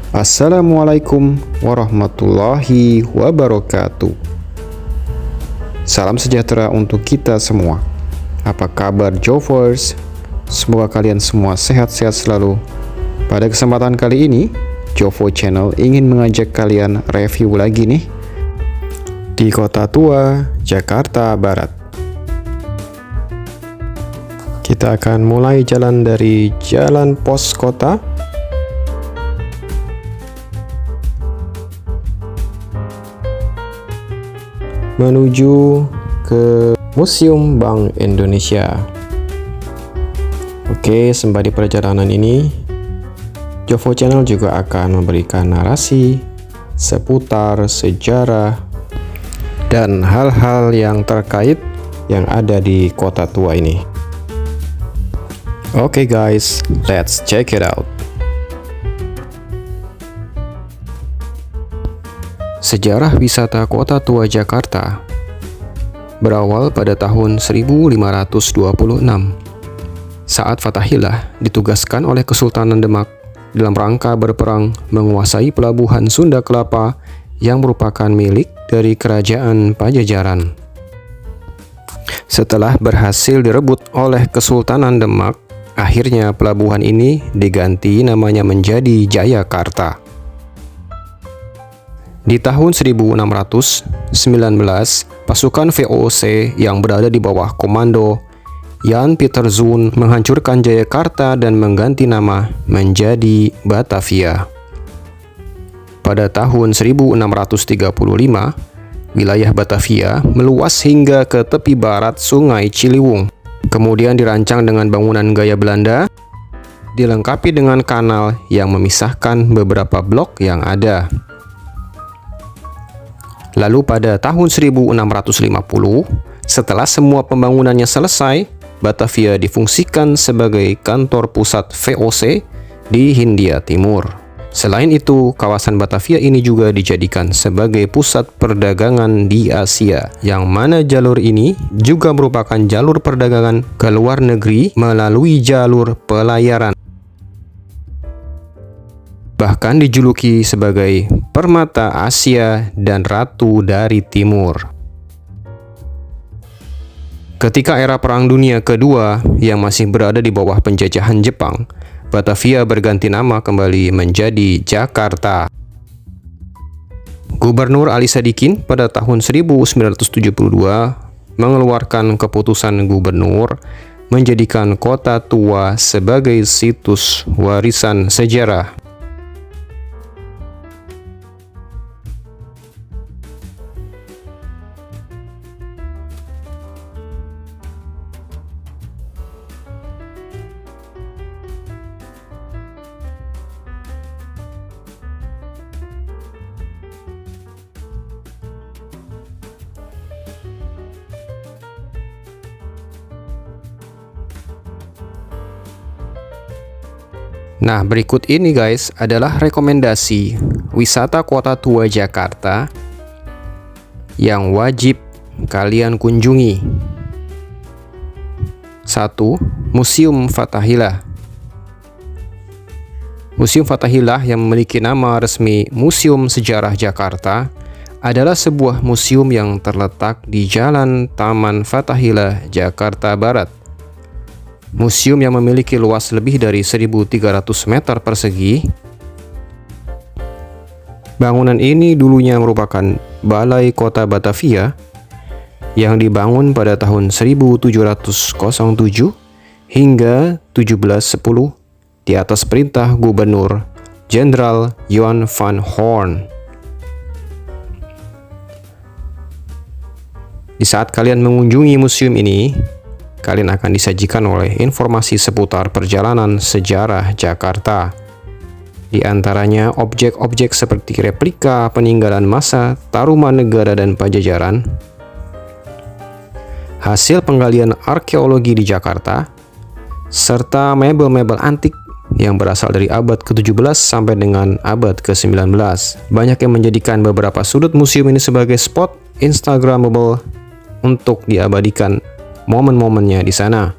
Assalamualaikum warahmatullahi wabarakatuh. Salam sejahtera untuk kita semua. Apa kabar Jovers? Semoga kalian semua sehat-sehat selalu. Pada kesempatan kali ini, Jovo Channel ingin mengajak kalian review lagi nih di Kota Tua, Jakarta Barat. Kita akan mulai jalan dari Jalan Pos Kota menuju ke Museum Bank Indonesia. Oke, sembari perjalanan ini, Jovo Channel juga akan memberikan narasi seputar sejarah dan hal-hal yang terkait yang ada di Kota Tua ini. Oke guys, let's check it out. Sejarah wisata Kota Tua Jakarta berawal pada tahun 1526 saat Fathahillah ditugaskan oleh Kesultanan Demak dalam rangka berperang menguasai pelabuhan Sunda Kelapa yang merupakan milik dari Kerajaan Pajajaran. Setelah berhasil direbut oleh Kesultanan Demak, akhirnya pelabuhan ini diganti namanya menjadi Jayakarta. Di tahun 1619, pasukan VOC yang berada di bawah komando Jan Pieterszoon menghancurkan Jayakarta dan mengganti nama menjadi Batavia. Pada tahun 1635, wilayah Batavia meluas hingga ke tepi barat Sungai Ciliwung. Kemudian dirancang dengan bangunan gaya Belanda, dilengkapi dengan kanal yang memisahkan beberapa blok yang ada. Lalu pada tahun 1650, setelah semua pembangunannya selesai, Batavia difungsikan sebagai kantor pusat VOC di Hindia Timur. Selain itu, kawasan Batavia ini juga dijadikan sebagai pusat perdagangan di Asia, yang mana jalur ini juga merupakan jalur perdagangan ke luar negeri melalui jalur pelayaran. Bahkan dijuluki sebagai Permata Asia dan Ratu dari Timur. Ketika era Perang Dunia Kedua yang masih berada di bawah penjajahan Jepang, Batavia berganti nama kembali menjadi Jakarta. Gubernur Ali Sadikin pada tahun 1972 mengeluarkan keputusan gubernur menjadikan Kota Tua sebagai situs warisan sejarah. Nah, berikut ini guys adalah rekomendasi wisata Kota Tua Jakarta yang wajib kalian kunjungi. 1. Museum Fathahillah. Museum Fathahillah yang memiliki nama resmi Museum Sejarah Jakarta adalah sebuah museum yang terletak di Jalan Taman Fathahillah, Jakarta Barat. Museum yang memiliki luas lebih dari 1.300 meter persegi. Bangunan ini dulunya merupakan Balai Kota Batavia yang dibangun pada tahun 1707 hingga 1710 di atas perintah Gubernur Jenderal Johan van Hoorn. Di saat kalian mengunjungi museum ini, kalian akan disajikan oleh informasi seputar perjalanan sejarah Jakarta. Di antaranya objek-objek seperti replika peninggalan masa Tarumanegara dan Pajajaran, hasil penggalian arkeologi di Jakarta, serta mebel-mebel antik yang berasal dari abad ke-17 sampai dengan abad ke-19. Banyak yang menjadikan beberapa sudut museum ini sebagai spot Instagramable untuk diabadikan momen-momennya di sana.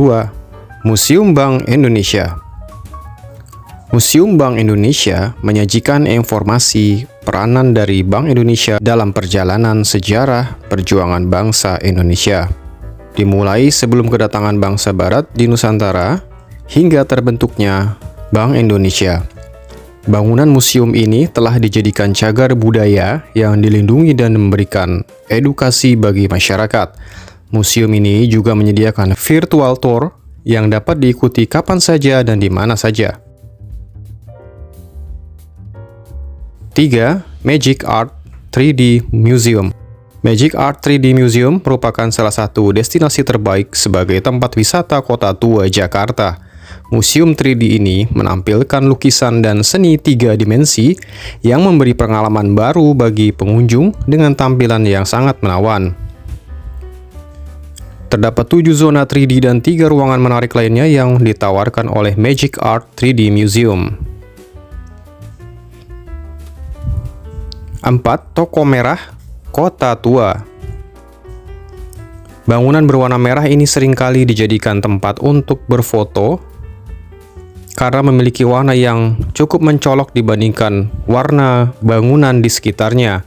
kedua, Museum Bank Indonesia. Museum Bank Indonesia menyajikan informasi peranan dari Bank Indonesia dalam perjalanan sejarah perjuangan bangsa Indonesia, dimulai sebelum kedatangan bangsa Barat di Nusantara hingga terbentuknya Bank Indonesia. Bangunan museum ini telah dijadikan cagar budaya yang dilindungi dan memberikan edukasi bagi masyarakat. Museum ini juga menyediakan virtual tour yang dapat diikuti kapan saja dan di mana saja. 3. Magic Art 3D Museum. Magic Art 3D Museum merupakan salah satu destinasi terbaik sebagai tempat wisata kota tua Jakarta. Museum 3D ini menampilkan lukisan dan seni 3 dimensi yang memberi pengalaman baru bagi pengunjung dengan tampilan yang sangat menawan. Terdapat 7 zona 3D dan 3 ruangan menarik lainnya yang ditawarkan oleh Magic Art 3D Museum. 4. Toko Merah Kota Tua. Bangunan berwarna merah ini seringkali dijadikan tempat untuk berfoto karena memiliki warna yang cukup mencolok dibandingkan warna bangunan di sekitarnya.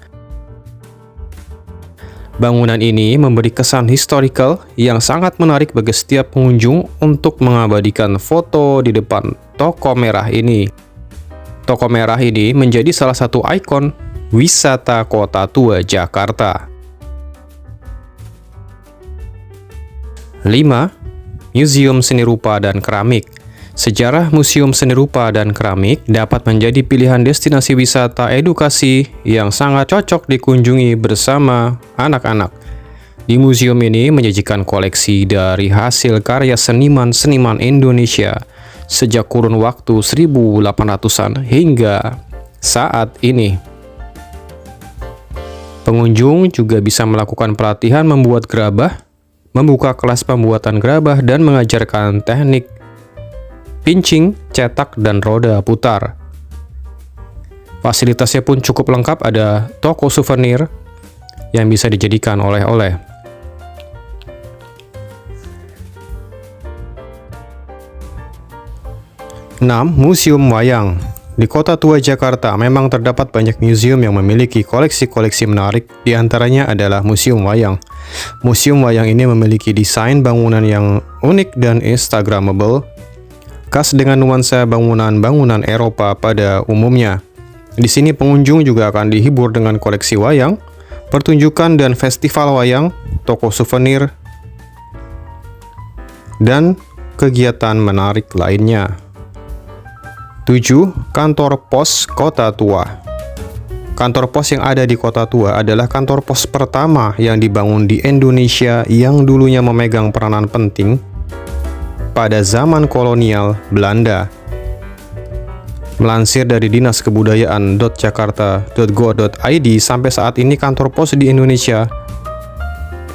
Bangunan ini memberi kesan historical yang sangat menarik bagi setiap pengunjung untuk mengabadikan foto di depan toko merah ini. Toko merah ini menjadi salah satu ikon wisata kota tua Jakarta. 5. Museum Seni Rupa dan Keramik. Sejarah Museum Seni Rupa dan Keramik dapat menjadi pilihan destinasi wisata edukasi yang sangat cocok dikunjungi bersama anak-anak. Di museum ini menyajikan koleksi dari hasil karya seniman-seniman Indonesia sejak kurun waktu 1800-an hingga saat ini. Pengunjung juga bisa melakukan pelatihan membuat gerabah, membuka kelas pembuatan gerabah, dan mengajarkan teknik pincing, cetak, dan roda putar. Fasilitasnya pun cukup lengkap, ada toko souvenir yang bisa dijadikan oleh-oleh. Enam, Museum Wayang. Di kota tua Jakarta memang terdapat banyak museum yang memiliki koleksi-koleksi menarik, di antaranya adalah Museum Wayang. Museum Wayang ini memiliki desain bangunan yang unik dan instagramable, khas dengan nuansa bangunan-bangunan Eropa pada umumnya. Di sini pengunjung juga akan dihibur dengan koleksi wayang, pertunjukan dan festival wayang, toko souvenir, dan kegiatan menarik lainnya. 7. Kantor Pos Kota Tua. Kantor pos yang ada di Kota Tua adalah kantor pos pertama yang dibangun di Indonesia yang dulunya memegang peranan penting pada zaman kolonial Belanda. Melansir dari Dinas Kebudayaan.jakarta.go.id, sampai saat ini kantor pos di Indonesia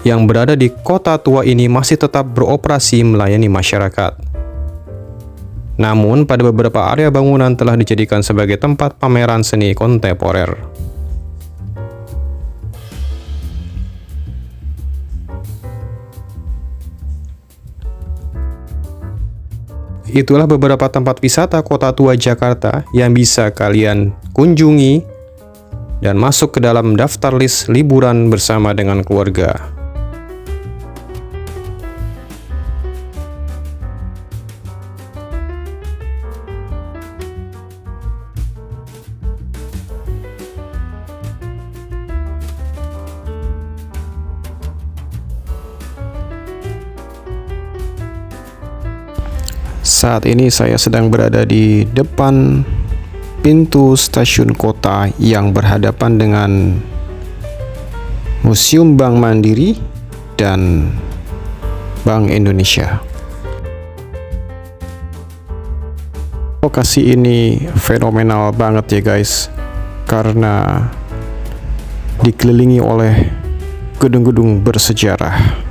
yang berada di Kota Tua ini masih tetap beroperasi melayani masyarakat. Namun, pada beberapa area bangunan telah dijadikan sebagai tempat pameran seni kontemporer. Itulah beberapa tempat wisata Kota Tua Jakarta yang bisa kalian kunjungi dan masuk ke dalam daftar list liburan bersama dengan keluarga. Saat ini saya sedang berada di depan pintu stasiun kota yang berhadapan dengan Museum Bank Mandiri dan Bank Indonesia. Lokasi ini fenomenal banget ya guys, karena dikelilingi oleh gedung-gedung bersejarah.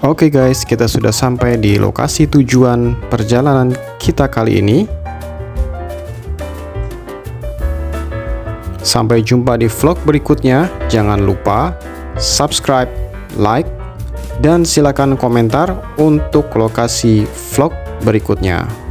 Oke guys, kita sudah sampai di lokasi tujuan perjalanan kita kali ini. Sampai jumpa di vlog berikutnya. Jangan lupa subscribe, like, dan silakan komentar untuk lokasi vlog berikutnya.